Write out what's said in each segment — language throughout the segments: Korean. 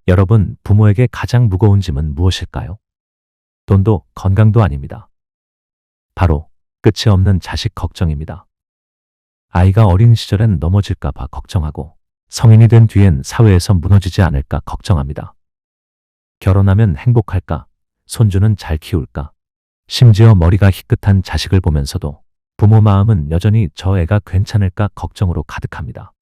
여러분, 부모에게 가장 무거운 짐은 무엇일까요? 돈도 건강도 아닙니다. 바로 끝이 없는 자식 걱정입니다. 아이가 어린 시절엔 넘어질까 봐 걱정하고 성인이 된 뒤엔 사회에서 무너지지 않을까 걱정합니다. 결혼하면 행복할까? 손주는 잘 키울까? 심지어 머리가 희끗한 자식을 보면서도 부모 마음은 여전히 저 애가 괜찮을까 걱정으로 가득합니다.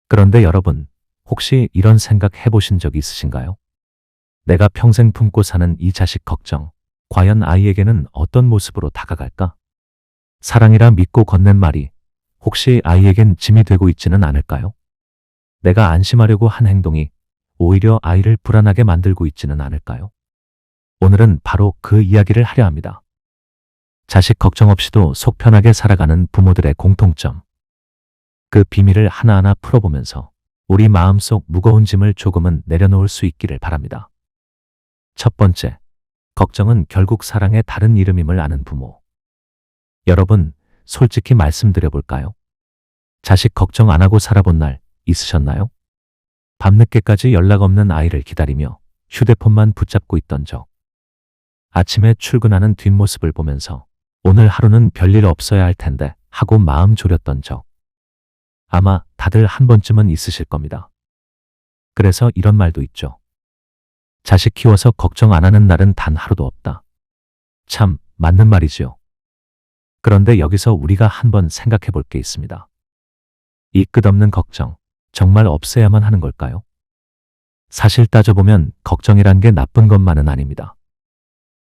그런데 여러분, 혹시 이런 생각 해보신 적 있으신가요? 내가 평생 품고 사는 이 자식 걱정, 과연 아이에게는 어떤 모습으로 다가갈까? 사랑이라 믿고 건넨 말이 혹시 아이에겐 짐이 되고 있지는 않을까요? 내가 안심하려고 한 행동이 오히려 아이를 불안하게 만들고 있지는 않을까요? 오늘은 바로 그 이야기를 하려 합니다. 자식 걱정 없이도 속 편하게 살아가는 부모들의 공통점. 그 비밀을 하나하나 풀어보면서 우리 마음속 무거운 짐을 조금은 내려놓을 수 있기를 바랍니다. 첫 번째, 걱정은 결국 사랑의 다른 이름임을 아는 부모. 여러분, 솔직히 말씀드려볼까요? 자식 걱정 안 하고 살아본 날 있으셨나요? 밤늦게까지 연락 없는 아이를 기다리며 휴대폰만 붙잡고 있던 적. 아침에 출근하는 뒷모습을 보면서 오늘 하루는 별일 없어야 할 텐데 하고 마음 졸였던 적. 아마 다들 한 번쯤은 있으실 겁니다. 그래서 이런 말도 있죠. 자식 키워서 걱정 안 하는 날은 단 하루도 없다. 참 맞는 말이지요. 그런데 여기서 우리가 한번 생각해 볼 게 있습니다. 이 끝없는 걱정, 정말 없애야만 하는 걸까요? 사실 따져보면 걱정이란 게 나쁜 것만은 아닙니다.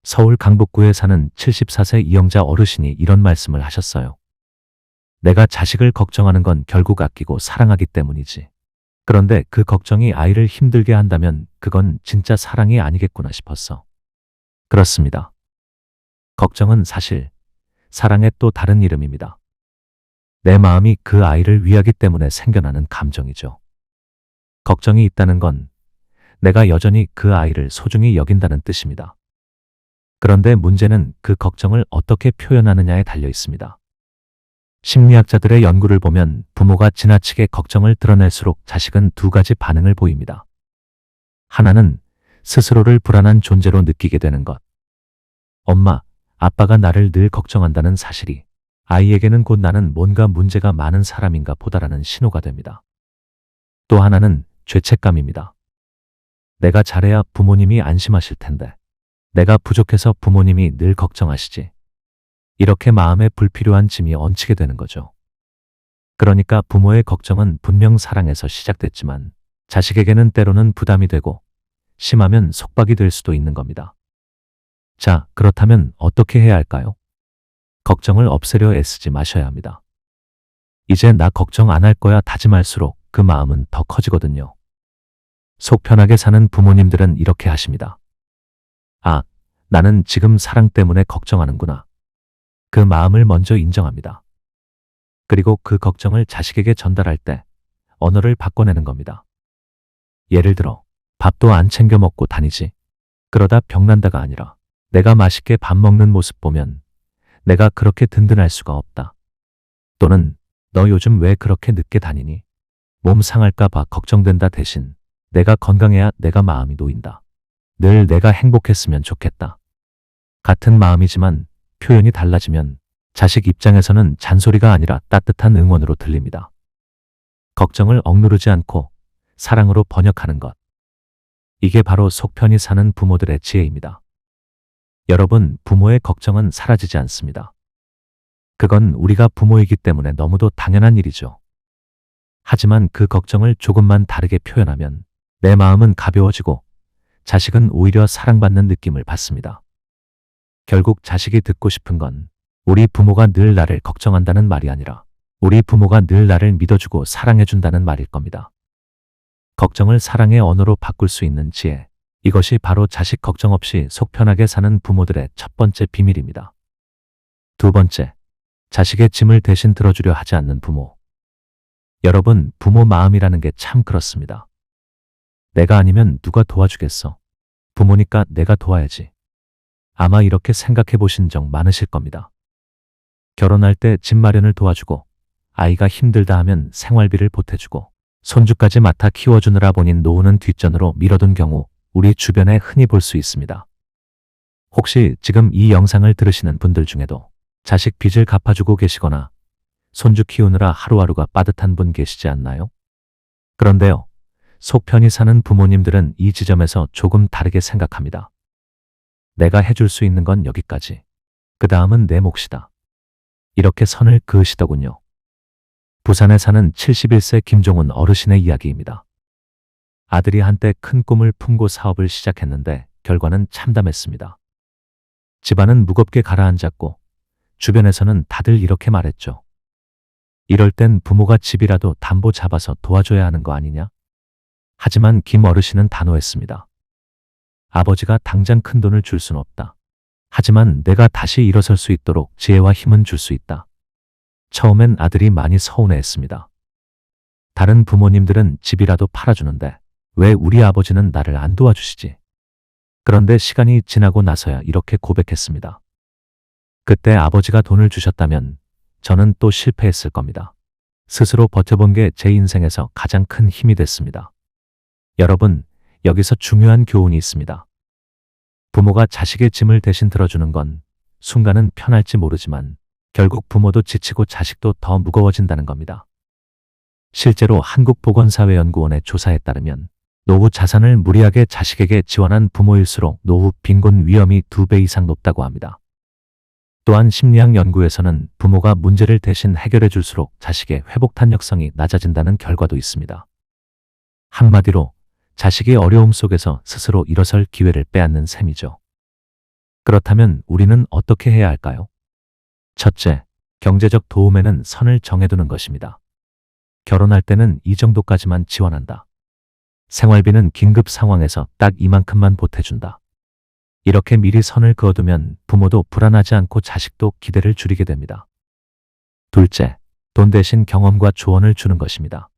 서울 강북구에 사는 74세 이영자 어르신이 이런 말씀을 하셨어요. 내가 자식을 걱정하는 건 결국 아끼고 사랑하기 때문이지. 그런데 그 걱정이 아이를 힘들게 한다면 그건 진짜 사랑이 아니겠구나 싶었어. 그렇습니다. 걱정은 사실 사랑의 또 다른 이름입니다. 내 마음이 그 아이를 위하기 때문에 생겨나는 감정이죠. 걱정이 있다는 건 내가 여전히 그 아이를 소중히 여긴다는 뜻입니다. 그런데 문제는 그 걱정을 어떻게 표현하느냐에 달려 있습니다. 심리학자들의 연구를 보면 부모가 지나치게 걱정을 드러낼수록 자식은 두 가지 반응을 보입니다. 하나는 스스로를 불안한 존재로 느끼게 되는 것. 엄마, 아빠가 나를 늘 걱정한다는 사실이 아이에게는 곧 나는 뭔가 문제가 많은 사람인가 보다라는 신호가 됩니다. 또 하나는 죄책감입니다. 내가 잘해야 부모님이 안심하실 텐데. 내가 부족해서 부모님이 늘 걱정하시지. 이렇게 마음에 불필요한 짐이 얹히게 되는 거죠. 그러니까 부모의 걱정은 분명 사랑에서 시작됐지만 자식에게는 때로는 부담이 되고 심하면 속박이 될 수도 있는 겁니다. 자, 그렇다면 어떻게 해야 할까요? 걱정을 없애려 애쓰지 마셔야 합니다. 이제 나 걱정 안 할 거야 다짐할수록 그 마음은 더 커지거든요. 속 편하게 사는 부모님들은 이렇게 하십니다. 아, 나는 지금 사랑 때문에 걱정하는구나. 그 마음을 먼저 인정합니다. 그리고 그 걱정을 자식에게 전달할 때 언어를 바꿔내는 겁니다. 예를 들어, 밥도 안 챙겨 먹고 다니지. 그러다 병난다가 아니라 내가 맛있게 밥 먹는 모습 보면 내가 그렇게 든든할 수가 없다. 또는 너 요즘 왜 그렇게 늦게 다니니? 몸 상할까 봐 걱정된다 대신 내가 건강해야 내가 마음이 놓인다. 늘 내가 행복했으면 좋겠다. 같은 마음이지만 표현이 달라지면 자식 입장에서는 잔소리가 아니라 따뜻한 응원으로 들립니다. 걱정을 억누르지 않고 사랑으로 번역하는 것. 이게 바로 속 편히 사는 부모들의 지혜입니다. 여러분, 부모의 걱정은 사라지지 않습니다. 그건 우리가 부모이기 때문에 너무도 당연한 일이죠. 하지만 그 걱정을 조금만 다르게 표현하면 내 마음은 가벼워지고 자식은 오히려 사랑받는 느낌을 받습니다. 결국 자식이 듣고 싶은 건 우리 부모가 늘 나를 걱정한다는 말이 아니라 우리 부모가 늘 나를 믿어주고 사랑해준다는 말일 겁니다. 걱정을 사랑의 언어로 바꿀 수 있는 지혜. 이것이 바로 자식 걱정 없이 속 편하게 사는 부모들의 첫 번째 비밀입니다. 두 번째, 자식의 짐을 대신 들어주려 하지 않는 부모. 여러분, 부모 마음이라는 게 참 그렇습니다. 내가 아니면 누가 도와주겠어? 부모니까 내가 도와야지. 아마 이렇게 생각해 보신 적 많으실 겁니다. 결혼할 때 집 마련을 도와주고 아이가 힘들다 하면 생활비를 보태주고 손주까지 맡아 키워주느라 본인 노후는 뒷전으로 미뤄둔 경우 우리 주변에 흔히 볼 수 있습니다. 혹시 지금 이 영상을 들으시는 분들 중에도 자식 빚을 갚아주고 계시거나 손주 키우느라 하루하루가 빠듯한 분 계시지 않나요? 그런데요, 속 편히 사는 부모님들은 이 지점에서 조금 다르게 생각합니다. 내가 해줄 수 있는 건 여기까지. 그 다음은 내 몫이다. 이렇게 선을 그으시더군요. 부산에 사는 71세 김종훈 어르신의 이야기입니다. 아들이 한때 큰 꿈을 품고 사업을 시작했는데 결과는 참담했습니다. 집안은 무겁게 가라앉았고 주변에서는 다들 이렇게 말했죠. 이럴 땐 부모가 집이라도 담보 잡아서 도와줘야 하는 거 아니냐? 하지만 김 어르신은 단호했습니다. 아버지가 당장 큰 돈을 줄 순 없다. 하지만 내가 다시 일어설 수 있도록 지혜와 힘은 줄 수 있다. 처음엔 아들이 많이 서운해했습니다. 다른 부모님들은 집이라도 팔아주는데 왜 우리 아버지는 나를 안 도와주시지? 그런데 시간이 지나고 나서야 이렇게 고백했습니다. 그때 아버지가 돈을 주셨다면 저는 또 실패했을 겁니다. 스스로 버텨본 게 제 인생에서 가장 큰 힘이 됐습니다. 여러분, 여기서 중요한 교훈이 있습니다. 부모가 자식의 짐을 대신 들어주는 건 순간은 편할지 모르지만 결국 부모도 지치고 자식도 더 무거워진다는 겁니다. 실제로 한국보건사회연구원의 조사에 따르면 노후 자산을 무리하게 자식에게 지원한 부모일수록 노후 빈곤 위험이 2배 이상 높다고 합니다. 또한 심리학 연구에서는 부모가 문제를 대신 해결해 줄수록 자식의 회복 탄력성이 낮아진다는 결과도 있습니다. 한마디로 자식이 어려움 속에서 스스로 일어설 기회를 빼앗는 셈이죠. 그렇다면 우리는 어떻게 해야 할까요? 첫째, 경제적 도움에는 선을 정해두는 것입니다. 결혼할 때는 이 정도까지만 지원한다. 생활비는 긴급 상황에서 딱 이만큼만 보태준다. 이렇게 미리 선을 그어두면 부모도 불안하지 않고 자식도 기대를 줄이게 됩니다. 둘째, 돈 대신 경험과 조언을 주는 것입니다.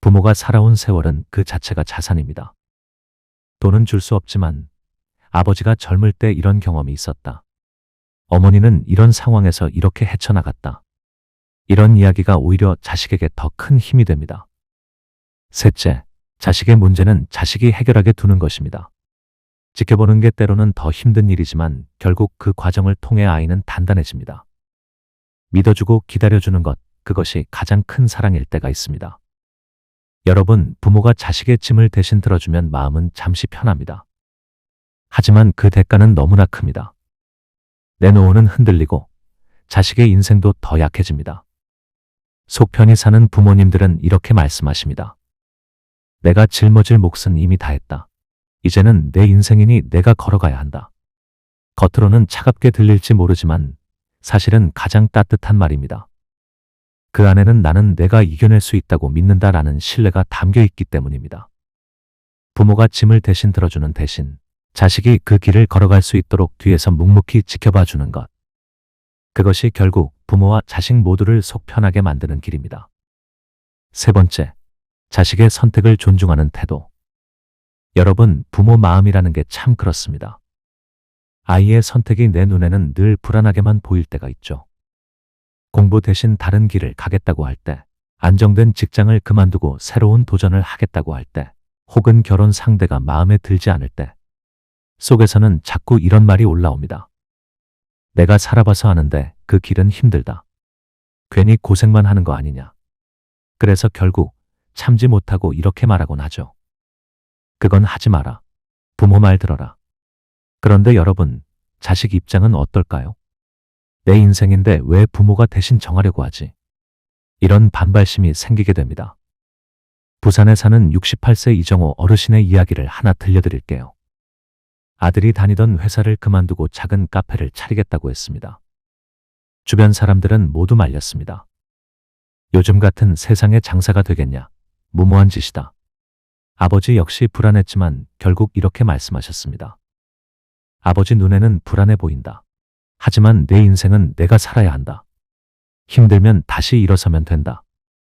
부모가 살아온 세월은 그 자체가 자산입니다. 돈은 줄 수 없지만 아버지가 젊을 때 이런 경험이 있었다. 어머니는 이런 상황에서 이렇게 헤쳐나갔다. 이런 이야기가 오히려 자식에게 더 큰 힘이 됩니다. 셋째, 자식의 문제는 자식이 해결하게 두는 것입니다. 지켜보는 게 때로는 더 힘든 일이지만 결국 그 과정을 통해 아이는 단단해집니다. 믿어주고 기다려주는 것, 그것이 가장 큰 사랑일 때가 있습니다. 여러분, 부모가 자식의 짐을 대신 들어주면 마음은 잠시 편합니다. 하지만 그 대가는 너무나 큽니다. 내 노후는 흔들리고 자식의 인생도 더 약해집니다. 속 편히 사는 부모님들은 이렇게 말씀하십니다. 내가 짊어질 몫은 이미 다했다. 이제는 내 인생이니 내가 걸어가야 한다. 겉으로는 차갑게 들릴지 모르지만 사실은 가장 따뜻한 말입니다. 그 안에는 나는 내가 이겨낼 수 있다고 믿는다라는 신뢰가 담겨 있기 때문입니다. 부모가 짐을 대신 들어주는 대신 자식이 그 길을 걸어갈 수 있도록 뒤에서 묵묵히 지켜봐 주는 것. 그것이 결국 부모와 자식 모두를 속 편하게 만드는 길입니다. 세 번째, 자식의 선택을 존중하는 태도. 여러분, 부모 마음이라는 게 참 그렇습니다. 아이의 선택이 내 눈에는 늘 불안하게만 보일 때가 있죠. 공부 대신 다른 길을 가겠다고 할 때, 안정된 직장을 그만두고 새로운 도전을 하겠다고 할 때, 혹은 결혼 상대가 마음에 들지 않을 때, 속에서는 자꾸 이런 말이 올라옵니다. 내가 살아봐서 아는데 그 길은 힘들다. 괜히 고생만 하는 거 아니냐. 그래서 결국 참지 못하고 이렇게 말하곤 하죠. 그건 하지 마라. 부모 말 들어라. 그런데 여러분, 자식 입장은 어떨까요? 내 인생인데 왜 부모가 대신 정하려고 하지? 이런 반발심이 생기게 됩니다. 부산에 사는 68세 이정호 어르신의 이야기를 하나 들려드릴게요. 아들이 다니던 회사를 그만두고 작은 카페를 차리겠다고 했습니다. 주변 사람들은 모두 말렸습니다. 요즘 같은 세상에 장사가 되겠냐? 무모한 짓이다. 아버지 역시 불안했지만 결국 이렇게 말씀하셨습니다. 아버지 눈에는 불안해 보인다. 하지만 내 인생은 내가 살아야 한다. 힘들면 다시 일어서면 된다.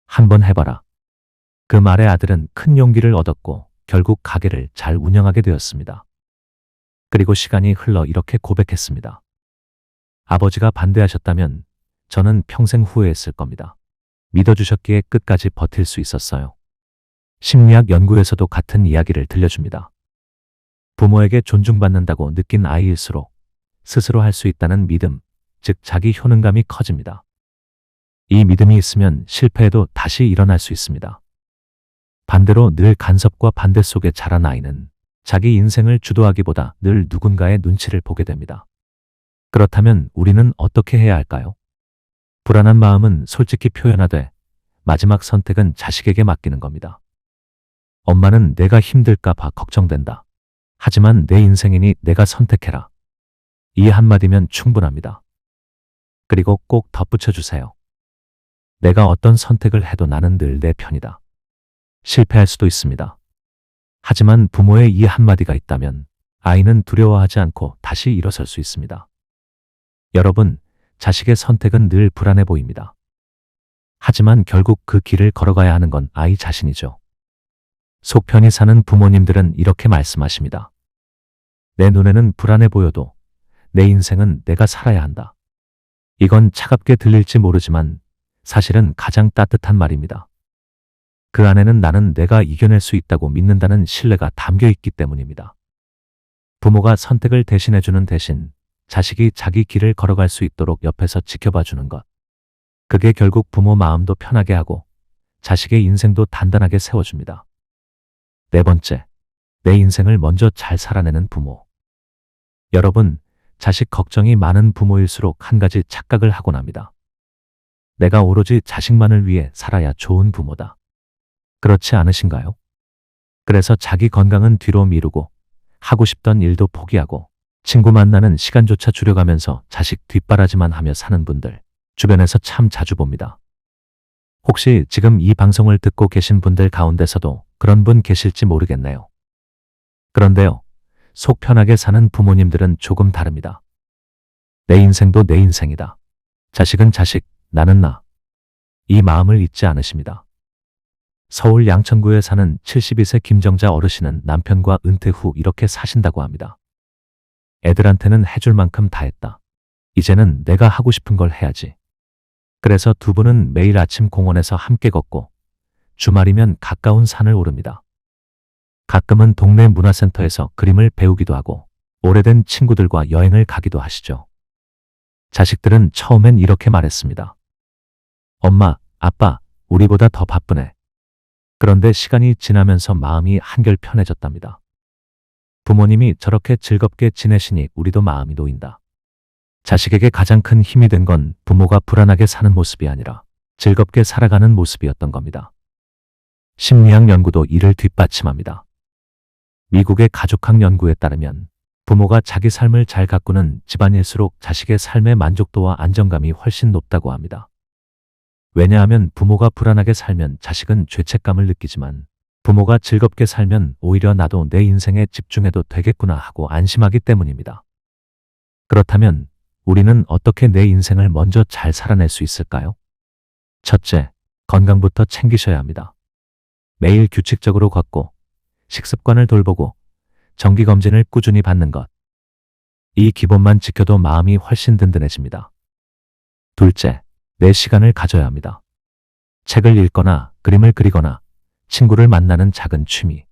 한번 해봐라. 그 말에 아들은 큰 용기를 얻었고 결국 가게를 잘 운영하게 되었습니다. 그리고 시간이 흘러 이렇게 고백했습니다. 아버지가 반대하셨다면 저는 평생 후회했을 겁니다. 믿어주셨기에 끝까지 버틸 수 있었어요. 심리학 연구에서도 같은 이야기를 들려줍니다. 부모에게 존중받는다고 느낀 아이일수록 스스로 할 수 있다는 믿음, 즉 자기 효능감이 커집니다. 이 믿음이 있으면 실패해도 다시 일어날 수 있습니다. 반대로 늘 간섭과 반대 속에 자란 아이는 자기 인생을 주도하기보다 늘 누군가의 눈치를 보게 됩니다. 그렇다면 우리는 어떻게 해야 할까요? 불안한 마음은 솔직히 표현하되 마지막 선택은 자식에게 맡기는 겁니다. 엄마는 내가 힘들까 봐 걱정된다. 하지만 내 인생이니 내가 선택해라. 이 한마디면 충분합니다. 그리고 꼭 덧붙여 주세요. 내가 어떤 선택을 해도 나는 늘 내 편이다. 실패할 수도 있습니다. 하지만 부모의 이 한마디가 있다면 아이는 두려워하지 않고 다시 일어설 수 있습니다. 여러분, 자식의 선택은 늘 불안해 보입니다. 하지만 결국 그 길을 걸어가야 하는 건 아이 자신이죠. 속 편히 사는 부모님들은 이렇게 말씀하십니다. 내 눈에는 불안해 보여도 내 인생은 내가 살아야 한다. 이건 차갑게 들릴지 모르지만 사실은 가장 따뜻한 말입니다. 그 안에는 나는 내가 이겨낼 수 있다고 믿는다는 신뢰가 담겨 있기 때문입니다. 부모가 선택을 대신해주는 대신 자식이 자기 길을 걸어갈 수 있도록 옆에서 지켜봐 주는 것. 그게 결국 부모 마음도 편하게 하고 자식의 인생도 단단하게 세워줍니다. 네 번째, 내 인생을 먼저 잘 살아내는 부모. 여러분, 자식 걱정이 많은 부모일수록 한 가지 착각을 하곤 합니다. 내가 오로지 자식만을 위해 살아야 좋은 부모다. 그렇지 않으신가요? 그래서 자기 건강은 뒤로 미루고 하고 싶던 일도 포기하고 친구 만나는 시간조차 줄여가면서 자식 뒷바라지만 하며 사는 분들 주변에서 참 자주 봅니다. 혹시 지금 이 방송을 듣고 계신 분들 가운데서도 그런 분 계실지 모르겠네요. 그런데요, 속 편하게 사는 부모님들은 조금 다릅니다. 내 인생도 내 인생이다. 자식은 자식, 나는 나. 이 마음을 잊지 않으십니다. 서울 양천구에 사는 72세 김정자 어르신은 남편과 은퇴 후 이렇게 사신다고 합니다. 애들한테는 해줄 만큼 다 했다. 이제는 내가 하고 싶은 걸 해야지. 그래서 두 분은 매일 아침 공원에서 함께 걷고 주말이면 가까운 산을 오릅니다. 가끔은 동네 문화센터에서 그림을 배우기도 하고 오래된 친구들과 여행을 가기도 하시죠. 자식들은 처음엔 이렇게 말했습니다. 엄마, 아빠, 우리보다 더 바쁘네. 그런데 시간이 지나면서 마음이 한결 편해졌답니다. 부모님이 저렇게 즐겁게 지내시니 우리도 마음이 놓인다. 자식에게 가장 큰 힘이 된 건 부모가 불안하게 사는 모습이 아니라 즐겁게 살아가는 모습이었던 겁니다. 심리학 연구도 이를 뒷받침합니다. 미국의 가족학 연구에 따르면 부모가 자기 삶을 잘 가꾸는 집안일수록 자식의 삶의 만족도와 안정감이 훨씬 높다고 합니다. 왜냐하면 부모가 불안하게 살면 자식은 죄책감을 느끼지만 부모가 즐겁게 살면 오히려 나도 내 인생에 집중해도 되겠구나 하고 안심하기 때문입니다. 그렇다면 우리는 어떻게 내 인생을 먼저 잘 살아낼 수 있을까요? 첫째, 건강부터 챙기셔야 합니다. 매일 규칙적으로 걷고 식습관을 돌보고 정기검진을 꾸준히 받는 것. 이 기본만 지켜도 마음이 훨씬 든든해집니다. 둘째, 내 시간을 가져야 합니다. 책을 읽거나 그림을 그리거나 친구를 만나는 작은 취미.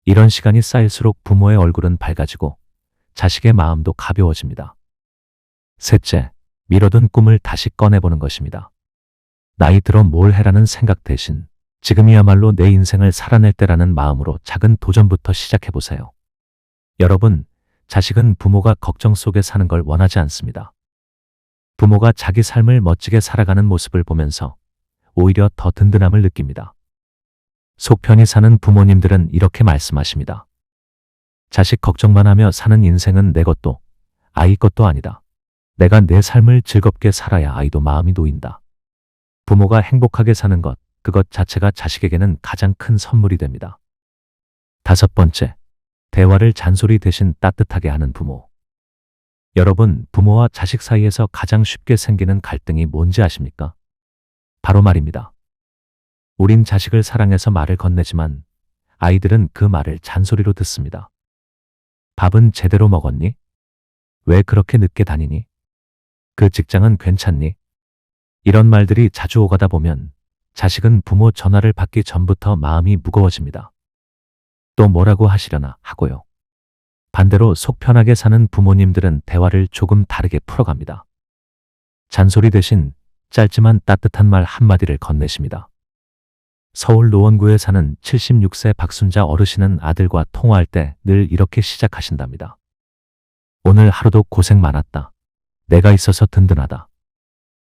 이런 시간이 쌓일수록 부모의 얼굴은 밝아지고 자식의 마음도 가벼워집니다. 셋째, 미뤄둔 꿈을 다시 꺼내보는 것입니다. 나이 들어 뭘 해라는 생각 대신 지금이야말로 내 인생을 살아낼 때라는 마음으로 작은 도전부터 시작해보세요. 여러분, 자식은 부모가 걱정 속에 사는 걸 원하지 않습니다. 부모가 자기 삶을 멋지게 살아가는 모습을 보면서 오히려 더 든든함을 느낍니다. 속 편히 사는 부모님들은 이렇게 말씀하십니다. 자식 걱정만 하며 사는 인생은 내 것도 아이 것도 아니다. 내가 내 삶을 즐겁게 살아야 아이도 마음이 놓인다. 부모가 행복하게 사는 것, 그것 자체가 자식에게는 가장 큰 선물이 됩니다. 다섯 번째, 대화를 잔소리 대신 따뜻하게 하는 부모. 여러분, 부모와 자식 사이에서 가장 쉽게 생기는 갈등이 뭔지 아십니까? 바로 말입니다. 우린 자식을 사랑해서 말을 건네지만 아이들은 그 말을 잔소리로 듣습니다. 밥은 제대로 먹었니? 왜 그렇게 늦게 다니니? 그 직장은 괜찮니? 이런 말들이 자주 오가다 보면 자식은 부모 전화를 받기 전부터 마음이 무거워집니다. 또 뭐라고 하시려나 하고요. 반대로 속 편하게 사는 부모님들은 대화를 조금 다르게 풀어갑니다. 잔소리 대신 짧지만 따뜻한 말 한마디를 건네십니다. 서울 노원구에 사는 76세 박순자 어르신은 아들과 통화할 때 늘 이렇게 시작하신답니다. 오늘 하루도 고생 많았다. 내가 있어서 든든하다.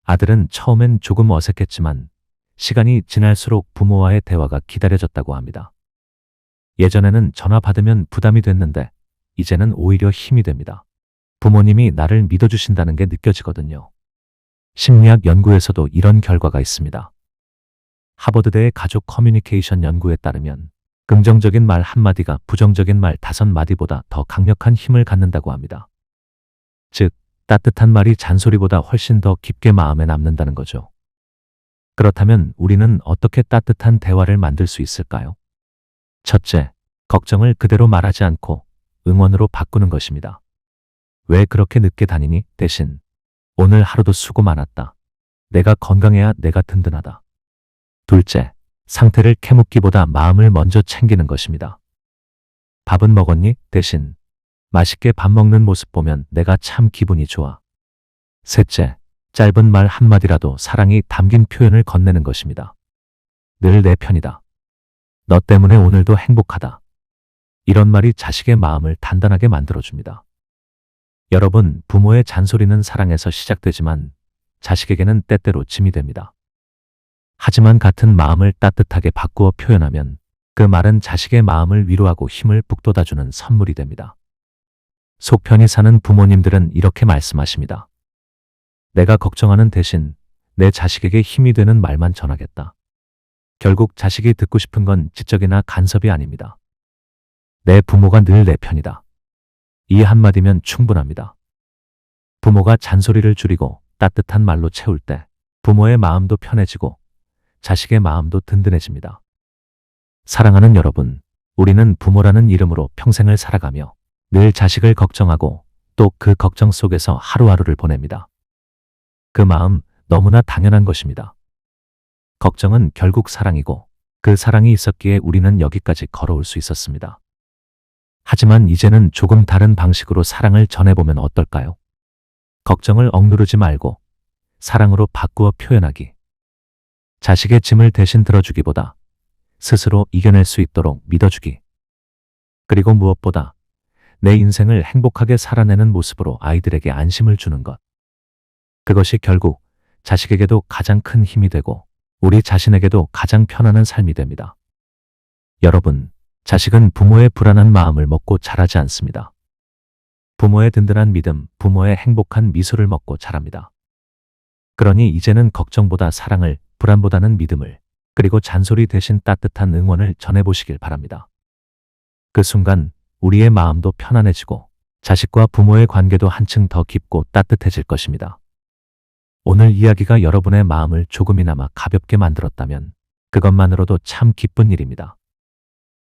아들은 처음엔 조금 어색했지만 시간이 지날수록 부모와의 대화가 기다려졌다고 합니다. 예전에는 전화 받으면 부담이 됐는데 이제는 오히려 힘이 됩니다. 부모님이 나를 믿어주신다는 게 느껴지거든요. 심리학 연구에서도 이런 결과가 있습니다. 하버드대의 가족 커뮤니케이션 연구에 따르면 긍정적인 말 한마디가 부정적인 말 5마디보다 더 강력한 힘을 갖는다고 합니다. 즉, 따뜻한 말이 잔소리보다 훨씬 더 깊게 마음에 남는다는 거죠. 그렇다면 우리는 어떻게 따뜻한 대화를 만들 수 있을까요? 첫째, 걱정을 그대로 말하지 않고 응원으로 바꾸는 것입니다. 왜 그렇게 늦게 다니니? 대신 오늘 하루도 수고 많았다. 내가 건강해야 내가 든든하다. 둘째, 상태를 캐묻기보다 마음을 먼저 챙기는 것입니다. 밥은 먹었니? 대신 맛있게 밥 먹는 모습 보면 내가 참 기분이 좋아. 셋째, 짧은 말 한마디라도 사랑이 담긴 표현을 건네는 것입니다. 늘 내 편이다. 너 때문에 오늘도 행복하다. 이런 말이 자식의 마음을 단단하게 만들어줍니다. 여러분, 부모의 잔소리는 사랑에서 시작되지만 자식에게는 때때로 짐이 됩니다. 하지만 같은 마음을 따뜻하게 바꾸어 표현하면 그 말은 자식의 마음을 위로하고 힘을 북돋아주는 선물이 됩니다. 속 편히 사는 부모님들은 이렇게 말씀하십니다. 내가 걱정하는 대신 내 자식에게 힘이 되는 말만 전하겠다. 결국 자식이 듣고 싶은 건 지적이나 간섭이 아닙니다. 내 부모가 늘 내 편이다. 이 한마디면 충분합니다. 부모가 잔소리를 줄이고 따뜻한 말로 채울 때 부모의 마음도 편해지고 자식의 마음도 든든해집니다. 사랑하는 여러분, 우리는 부모라는 이름으로 평생을 살아가며 늘 자식을 걱정하고 또 그 걱정 속에서 하루하루를 보냅니다. 그 마음 너무나 당연한 것입니다. 걱정은 결국 사랑이고 그 사랑이 있었기에 우리는 여기까지 걸어올 수 있었습니다. 하지만 이제는 조금 다른 방식으로 사랑을 전해보면 어떨까요? 걱정을 억누르지 말고 사랑으로 바꾸어 표현하기. 자식의 짐을 대신 들어주기보다 스스로 이겨낼 수 있도록 믿어주기. 그리고 무엇보다 내 인생을 행복하게 살아내는 모습으로 아이들에게 안심을 주는 것. 그것이 결국 자식에게도 가장 큰 힘이 되고 우리 자신에게도 가장 편안한 삶이 됩니다. 여러분, 자식은 부모의 불안한 마음을 먹고 자라지 않습니다. 부모의 든든한 믿음, 부모의 행복한 미소를 먹고 자랍니다. 그러니 이제는 걱정보다 사랑을, 불안보다는 믿음을, 그리고 잔소리 대신 따뜻한 응원을 전해보시길 바랍니다. 그 순간 우리의 마음도 편안해지고 자식과 부모의 관계도 한층 더 깊고 따뜻해질 것입니다. 오늘 이야기가 여러분의 마음을 조금이나마 가볍게 만들었다면 그것만으로도 참 기쁜 일입니다.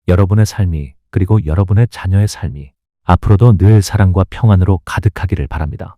여러분의 삶이, 그리고 여러분의 자녀의 삶이 앞으로도 늘 사랑과 평안으로 가득하기를 바랍니다.